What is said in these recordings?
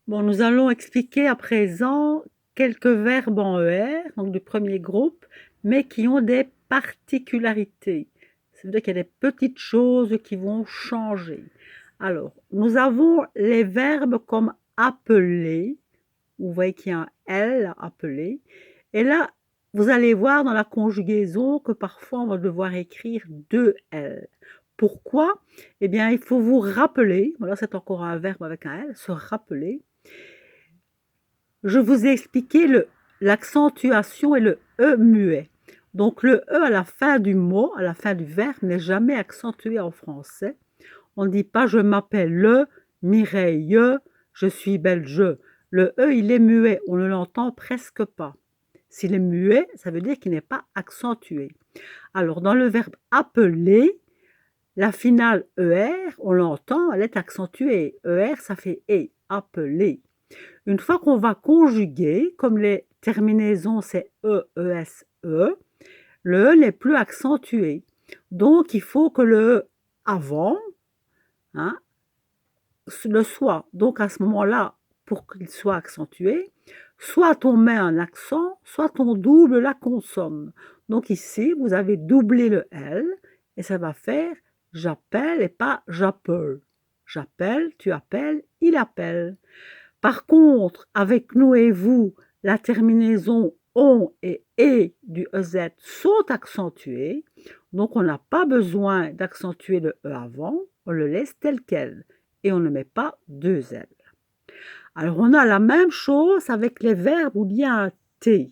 Bon, nous allons expliquer à présent quelques verbes en ER, donc du premier groupe, mais qui ont des particularités. C'est-à-dire qu'il y a des petites choses qui vont changer. Alors, nous avons les verbes comme appeler. Vous voyez qu'il y a un L, appeler. Et là, vous allez voir dans la conjugaison que parfois on va devoir écrire deux L. Pourquoi? Eh bien, il faut vous rappeler, voilà, c'est encore un verbe avec un L, se rappeler. Je vous ai expliqué l'accentuation et le E muet. Donc le E à la fin du mot, à la fin du verbe, n'est jamais accentué en français. On ne dit pas je m'appelle Mireille, je suis belge. Le E, il est muet, on ne l'entend presque pas. S'il est muet, ça veut dire qu'il n'est pas accentué. Alors dans le verbe appeler, la finale ER, on l'entend, elle est accentuée. ER, ça fait E, appeler. Une fois qu'on va conjuguer, comme les terminaisons c'est E, ES, E, le E n'est plus accentué. Donc, il faut que le E avant hein, le soit. Donc, à ce moment-là, pour qu'il soit accentué, soit on met un accent, soit on double la consonne. Donc ici, vous avez doublé le L et ça va faire j'appelle et pas j'appelle. J'appelle, tu appelles, il appelle. Par contre, avec nous et vous, la terminaison on et du EZ sont accentuées, donc on n'a pas besoin d'accentuer le E avant, on le laisse tel quel et on ne met pas deux L. Alors on a la même chose avec les verbes où il y a un T,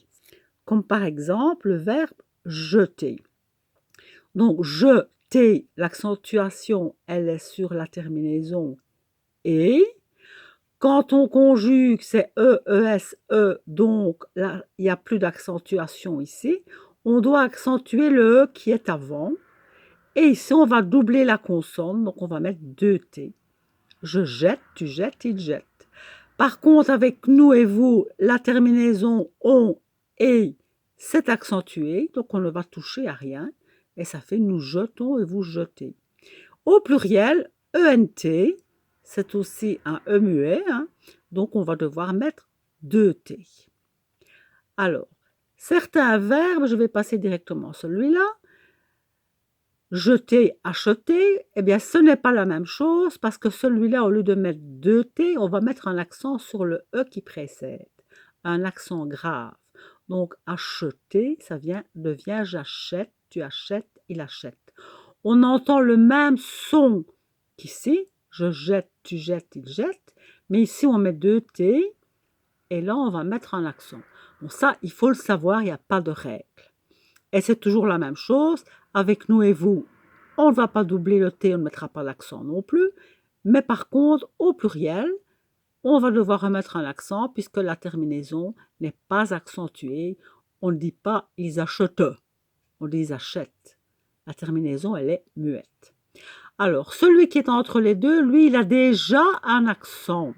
comme par exemple le verbe jeter. Donc jeter, l'accentuation, elle est sur la terminaison et. Quand on conjugue, c'est E, ES, E, donc là, il n'y a plus d'accentuation ici. On doit accentuer le E qui est avant. Et ici, on va doubler la consonne, donc on va mettre deux T. Je jette, tu jettes, il jette. Par contre, avec nous et vous, la terminaison on et c'est accentué, donc on ne va toucher à rien. Et ça fait nous jetons et vous jetez. Au pluriel, ENT, c'est aussi un E muet, hein, donc on va devoir mettre deux T. Alors, certains verbes, je vais passer directement à celui-là. Jeter, acheter, eh bien ce n'est pas la même chose parce que celui-là, au lieu de mettre deux T, on va mettre un accent sur le E qui précède, un accent grave. Donc acheter, ça devient j'achète, tu achètes, il achète. On entend le même son qu'ici, je jette, tu jettes, il jette, mais ici on met deux T et là on va mettre un accent. Bon ça, il faut le savoir, il n'y a pas de règle. Et c'est toujours la même chose avec nous et vous. On ne va pas doubler le T, on ne mettra pas l'accent non plus, mais par contre, au pluriel, on va devoir remettre un accent puisque la terminaison n'est pas accentuée. On ne dit pas ils achètent, on dit ils achètent. La terminaison, elle est muette. Alors, celui qui est entre les deux, lui, il a déjà un accent.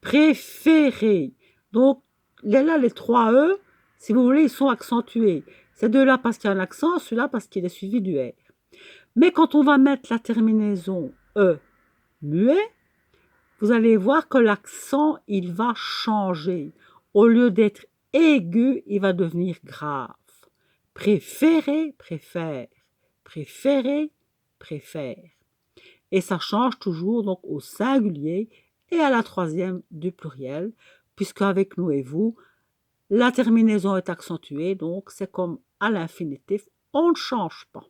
Préféré. Donc, là, les trois E, si vous voulez, ils sont accentués. Ces deux-là parce qu'il y a un accent, celui-là parce qu'il est suivi du R. Mais quand on va mettre la terminaison E muet, vous allez voir que l'accent, il va changer. Au lieu d'être aigu, il va devenir grave. Préféré, préfère. Préféré, préfère. Et ça change toujours donc au singulier et à la troisième du pluriel, puisque avec nous et vous, la terminaison est accentuée, donc c'est comme à l'infinitif, on ne change pas.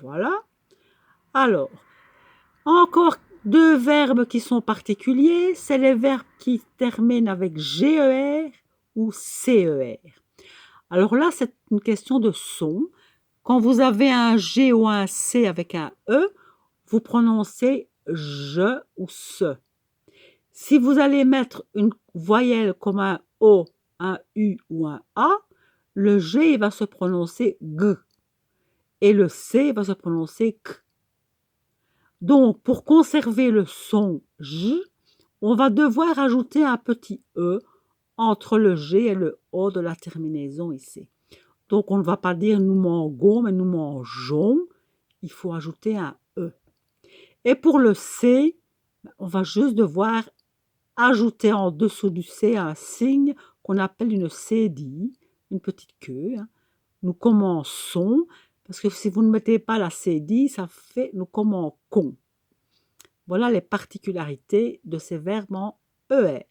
Voilà. Alors, encore deux verbes qui sont particuliers, c'est les verbes qui terminent avec GER ou CER. Alors là, c'est une question de son. Quand vous avez un G ou un C avec un E, vous prononcez je ou ce. Si vous allez mettre une voyelle comme un O, un U ou un A, le G va se prononcer G et le C va se prononcer K. Donc, pour conserver le son J, on va devoir ajouter un petit E entre le G et le O de la terminaison ici. Donc, on ne va pas dire nous mangeons, mais nous mangeons. Il faut ajouter un E. Et pour le C, on va juste devoir ajouter en dessous du C un signe qu'on appelle une cédille, une petite queue. Hein. Nous commençons, parce que si vous ne mettez pas la cédille, ça fait nous commençons. Voilà les particularités de ces verbes en ER.